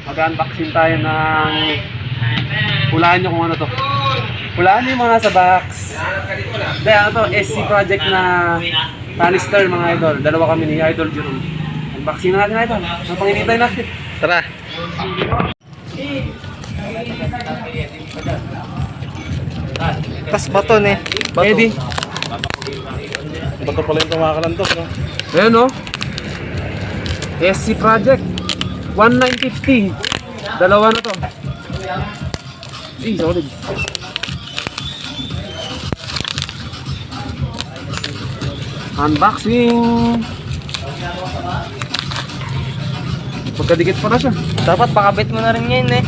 Mag-unboxing tayo ng... Hulaan nyo kung ano to. Hulaan nyo yung mga nasa box. Hindi, ano to? SC project na canister mga idol. Dalawa kami ni Idol Jerome. Unboxing na natin idol. Ano pang hinihintay natin? Tara. Tas baton eh. Bato. Eddie. Bato pala yung kumakalantos, no? Ayan o. SC project. 1950. Dalawa na to. Solid. Unboxing. Magkadikit pa na siya. Dapat pakabit mo na rin ngayon eh.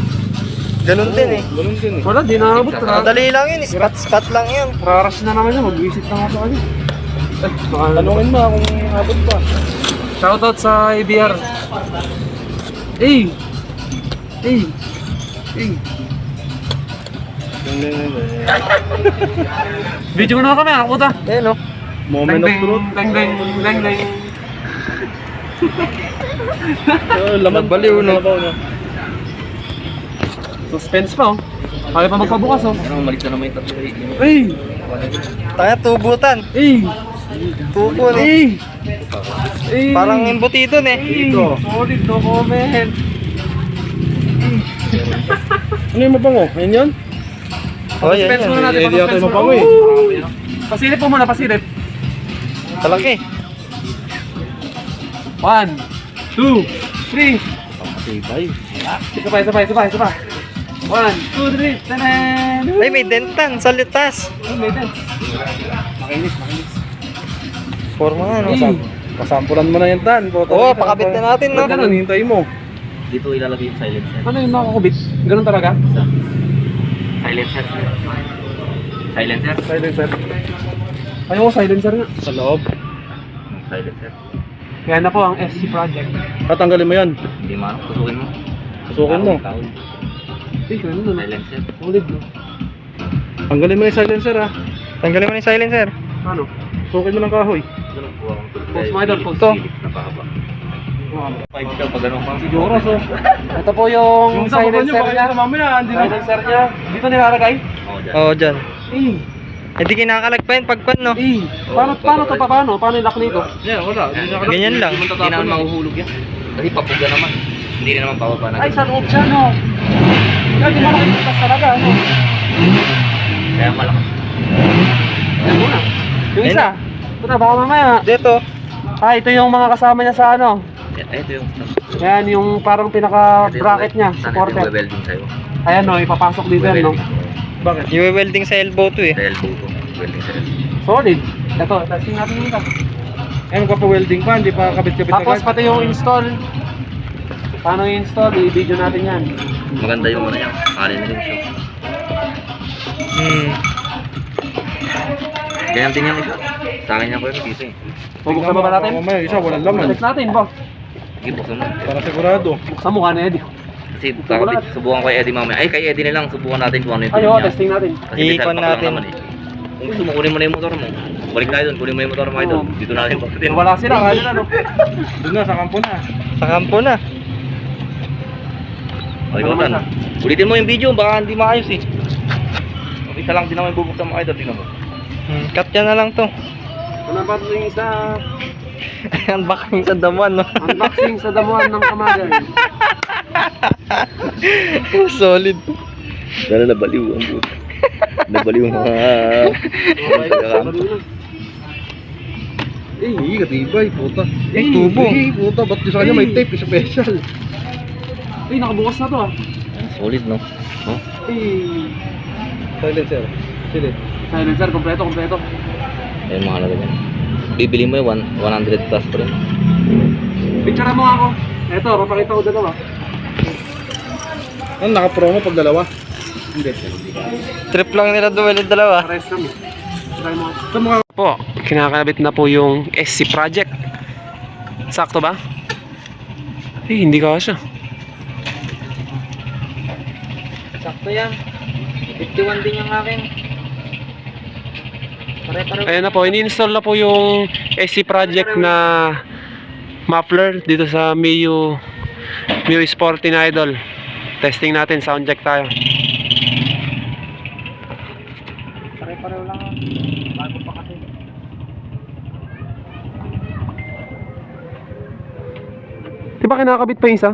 Ganun din eh. Ganun din eh. Wala, di nakabot. Madali lang yun. Spot lang yun. Raras na naman yun. Mag-visit lang ako sa kanya. Tanungin mo kung abot pa. Shoutout sa ABR. Eh! Eh! Eh! Video ko na kami, puta. Eh no. Moment of truth. Deng deng deng deng. Laman Baliw, no? Suspense pa oh. Kaya pa magpabukas oh. Ano, malit na naman yung tatlo eh. Eh! Tanga tubutan. Eh! Tubo no. Eh! Eh! Parang embutido eh. Dito. Solid, no comment. Ano yung mabango? Ayun yun? Oh, yan Suspense muna yan. natin. Eh, di ata yung mabango eh. Pasilip po muna, pasilip. Talaki. 1, 2, 3. Matibay. Isa pa. 1, 2, 3. Tanan! Ay, may dentan sa litas. May dance. Makinis. Forma nga no. Eh. Pasampulan mo na yung tan. Oo, pakabit na natin no. Ganun. Hintay mo. Dito ilalagay yung silencer. Ano yung nakakubit? Ganun talaga? Silencer. Silencer. Silencer. Ayaw ko silencer nga. Sa loob. Silencer. Kaya na po ang SC project. Tatanggalin mo yan. Hindi mo, tusukin mo. Susukin mo. Tawid. Eh, ganun na. Silencer. Solid no? Tanggalin mo yung silencer ha. Tanggalin mo na yung silencer. Ano? Susukin mo ng kahoy. Ito lang po ang tulad. Post mo idol, post. Ito. Napakaba. 5 ka pag ganun pa. Siguro so. Ito po yung silencer niya. mamaya. Hindi na. Silencer niya. Dito nilalagay? Oo, dyan. Oo, dyan. Eh. Hindi kinakalag pa yun pagkwan no. Eh. Paano to? Paano yung lock nito? Yan, wala. Ganyan lang. Hindi naman mahuhulog yan. Kasi papuga naman. Hindi rin naman pababa na. Ay, sa loob siya no? Kaya di malaki yung tas talaga ano? Kaya malakas. Yan muna. Yung isa. Ito na, baka mamaya. Dito. Ito yung mga kasama niya sa ano. Ito yung Yan, yung parang pinaka-bracket niya, supporter. Ito yung welding sa'yo. Ayan no, ipapasok dito yan no. Bakit? I-welding sa elbow to eh. Sa elbow ko. Welding sa elbow. Solid. Ito, testing natin yung ito. Eh, magpapa-welding pa. Hindi pa kabit-kabit Tapos pati yung install. Paano yung install? I-video natin yan. Maganda yung ano yan. Alin rin siya. Ganyan din yung isa. Sa akin yan ko yung dito eh. Bubuksan ba natin? Mamaya, isa, walang laman. Check natin ba? Sige, buksan mo. Para sigurado. Buksan mo ka na Eddie. Kasi kakabit, subukan kay Eddie mamaya. Ay, kay Eddie na lang. Subukan natin kung ano yung Ay, tunog oo, niya. testing natin. Kasi may Iikon salpak lang natin. naman eh. Kung gusto mo, kunin mo na yung motor mo. Balik tayo doon, kunin mo yung motor mo idol. Dito natin pagkatin. Wala sila, kaya na no. Doon na, sa kampo na. Sa kampo na. Okay, Gotan. Ulitin mo yung video, baka hindi maayos eh. Isa lang din naman yung bubuksan mo idol. Tingnan mo. Cut yan na lang to. Ano ba ito yung isa? Unboxing sa damuan no. Unboxing sa damuhan ng kamagan. Solid. Sana nabaliw ang buto. Nabaliw ang mga... Eh, katibay, puta. Yung tubo. Eh, puta, ba't yung sa kanya may tape, special. Ay, nakabukas na to ah. Solid no? No? Eh. Silencer. Sige. Silencer, kompleto. Ayun mga halaga dyan. Bibili mo yung 100 plus pa rin. Picture mo ako. Eto, papakita ko dalawa. Ano, naka-promo pag dalawa? Hindi. Trip lang nila duwelid dalawa. Pares kami. Try mo. Ito mga po, kinakabit na po yung SC project. Sakto ba? Eh, hindi ka siya. Sakto yan. 51 din yung akin. Pare-pare. Ayan na po, ini-install na po yung SC project na muffler dito sa Mio Mio Sporty na idol. Testing natin, sound check tayo. Pare-pareho lang. Bago pa kasi. Di ba kinakabit pa yung isa?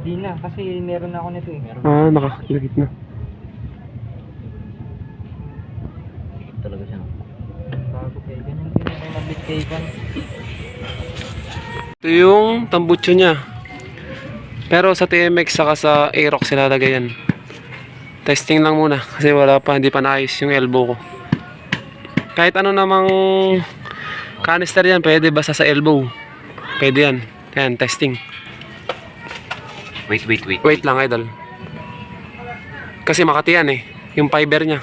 Hindi na, kasi meron na ako nito eh. Meron. Ah, nakakilagit na. Talaga siya. Bago kayo. Ganyan din ako nabit kay Ivan. Ito yung tambutso niya. Pero sa TMX saka sa Aerox ilalagay yan. Testing lang muna kasi wala pa, hindi pa naayos yung elbow ko. Kahit ano namang canister yan, pwede basta sa elbow. Pwede yan. Yan, testing. Wait. Wait lang idol. Kasi Makati yan eh. Yung fiber niya.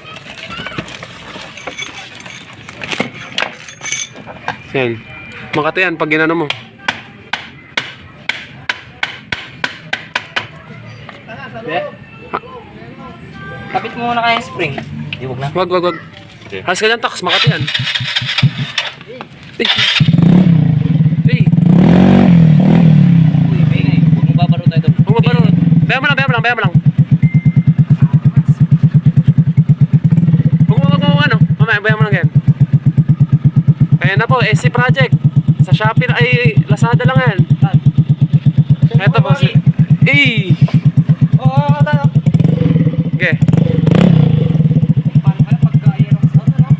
Yan. Makati yan pag ginano mo. Kapit mo muna kayang spring. Di, wag na. Wag. Okay. Halos ka dyan, Tax. Makati yan. Hey. Uy, may huwag mo babaro tayo doon. Huwag ba ron? Baya mo lang. Huwag ano. Mamaya, baya mo lang yan. Kaya na po, SC Project. Sa Shopee, ay Lazada lang yan. Eto po si... Eh! Oo, tayo. Okay. Paano kaya pagka-aerox mo, ano?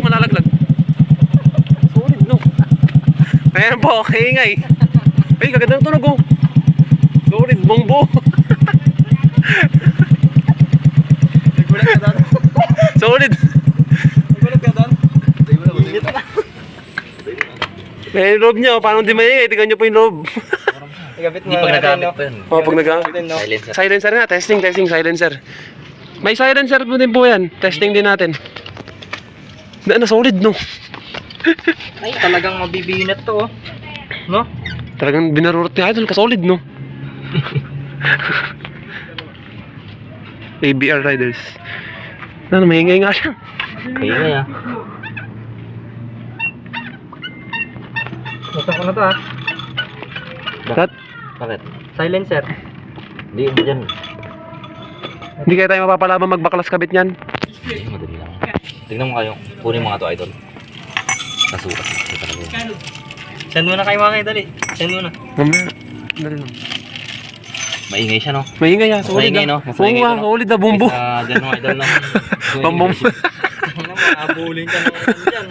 Manalaglag. Solid, no? Ayan po, kaingay. Ay, kaganda ng tunog, oh. Solid, bongbo. Nagulat ka doon? Solid. Nagulat ka doon? May loob niya, paano di maingay? Tingnan niyo po yung loob. Ikabit mo. Hindi pag nagamit pa yun. O, pag nagamit. Silencer. Silencer nga, testing, silencer. May silencer po din po yan. Testing din natin. Na solid, no? Ay, talagang mabibinat to, oh. No? Talagang binarurot niya, idol, kasolid, no? ABR Riders. Ano, mahingay nga siya. Kaya nga. Gusto ko na to, ah. Bakit? Silencer. Hindi dyan. Hindi kaya tayo mapapalaban magbaklas kabit niyan. Hindi, madali lang. Tingnan mo kayo. Kunin mo nga to, idol. Nasukat. Ito talaga yun. Send mo na kayo mga dali. Send mo na. Mamaya, dali lang. Maingay siya, no? Mahingay ah, solid Maingay, ah. no? Mas Oo maingay ah, to, no? solid ah, bumbo. Dyan mo, idol, no? Pambom. Ano mo, abulin ka naman dyan.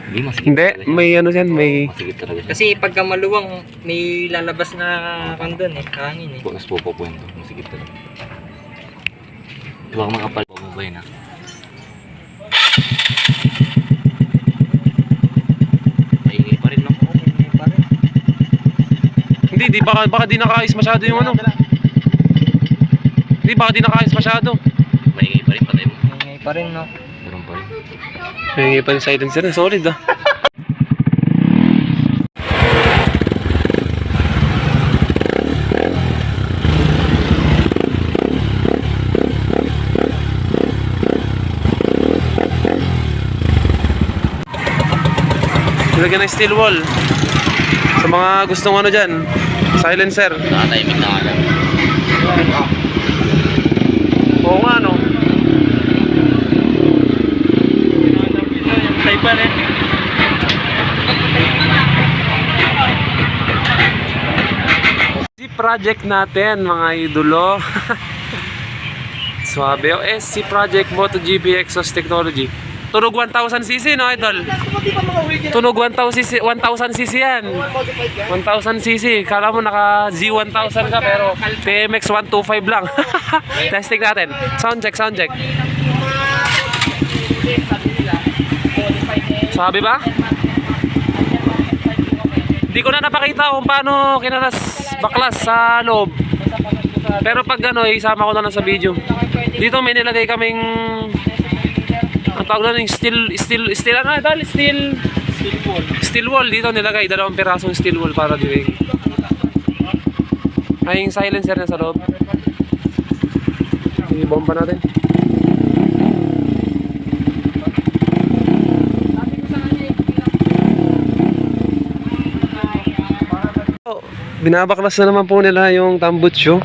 Hindi, masigit Hindi, talaga siya. may ano yan, may... Masigit talaga siya. Kasi pagka maluwang, may lalabas na kandun eh. Hangin eh. Mas po yun to. Masigit talaga. Diba kang makapal po mo ba yun, ha? Maingay pa rin, no? May pa rin. Hindi, baka di nakaayos masyado yung ano. Hindi, baka di nakaayos masyado. Maingay pa rin, patay mo. May pa rin, no? Meron pa rin. Mahingay pa yung silencer na, solid ah. Lagyan ng steel wall. Sa mga gustong ano dyan, silencer. Nakatahimik na nga lang. Oo nga no. Taipan eh. SC project natin mga idolo. Swabe o SC project MotoGP Exhaust Technology. Tunog 1000cc no idol? Tunog 1000cc, 1000cc yan. 1000cc. Kala mo naka Z1000 ka pero TMX 125 lang. Testing natin. Sound check. Sabi ba? Hindi ko na napakita kung paano kinalas baklas sa loob. Pero pag ano, isama ko na lang sa video. Dito may nilagay kaming ang tawag na yung steel wall dito nilagay, 2 pirasong steel wall para diwing. Ay, yung silencer na sa loob. I-bomba natin. binabaklas na naman po nila yung tambutso.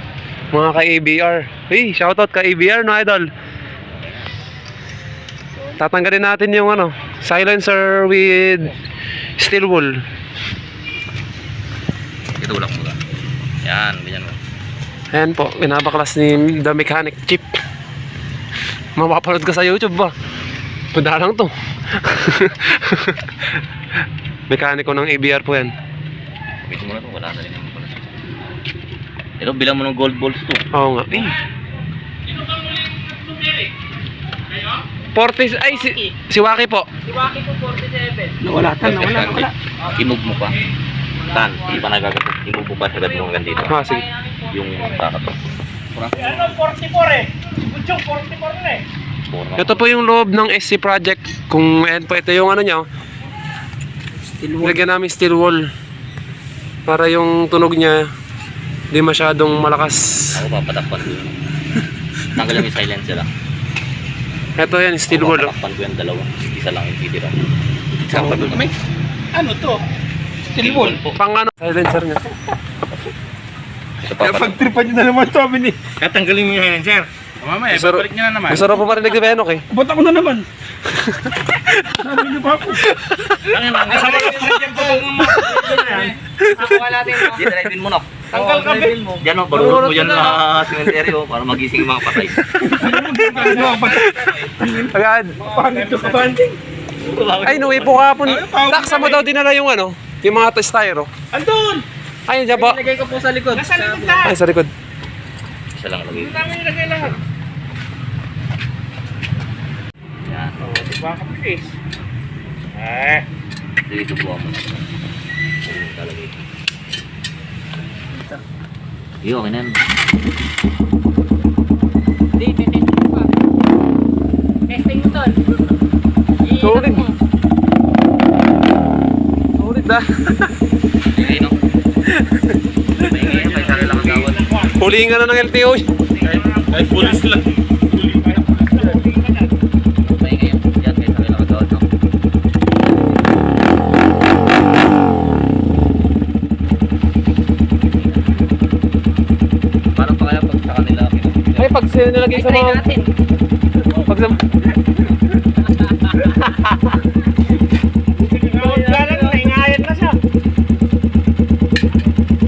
Mga ka-ABR. Hey, shoutout ka-ABR no idol. Tatanggalin natin yung ano, silencer with steel wool. Ito ulang muna. Yan, ganyan mo. Ayan po, binabaklas ni The Mechanic Chip. Mapapanood ka sa YouTube ba? Punta lang to. Mekaniko ng ABR po yan. Ito muna to, wala na rin naman pala. Ito, bilang mo ng gold balls to. Oo nga. 40, ay si Waki po. Si Waki po 47. Nawala Nawala. I-move mo pa. Tan, hindi pa nagagatot. I-move mo pa sagad mo hanggang dito. Ah, sige. Yung kakato. Ano, 44 eh. Butchong 44 na eh. Ito po yung loob ng SC Project. Kung ayan po, ito yung ano nyo. Lagyan namin steel wall. Para yung tunog niya hindi masyadong malakas. Ako papatakpan ko yun. Tanggalin mo yung silencer lang. Ito yan, steel wall. Oh. Papatakpan ko yung dalawa. Isa lang yung titira. Oh. Ano to? Steel wool. Pang ano, silencer niya. Ito papatakpan. Pagtripan nyo na naman sabi ni. Tatanggalin mo yung sir. Mamaya, Gusto- babalik niya na naman. Gusto rin po marinig ni Benok eh. Ba't ako na naman? Sabi niyo pa ako. Kasama ka sa dyan po kung Nakuha natin mo. Di, drive-in mo na. Tanggal ka, Ben. Diyan o, balurot mo dyan na sementeryo para magising yung mga patay. Agad. Pangit to ka, banding. Ay, nuwi po kapon. Taksa mo daw dinala yung ano, yung mga styro. Andun! Ay, dyan po. Ilagay ko po sa likod. Nasa likod na. Ay, sa likod. Isa lang lagay. Dami nilagay lahat. Yan. Oh, di ba kapilis? Eh. Dito buha mo. Ayun, talagay. Iyo, okay na yan. Testing mo pa. Testing mo tol. Solid. Solid na. Sige, no? Maingay, may sari lang ang gawad. Huliin ka na ng LTO. Ay, pulis lang. Maingay, yan, may sari lang ang gawad, no? Parang pa kaya pag sa kanila, Ay, pag nilagay sa mga... natin. Pag sa...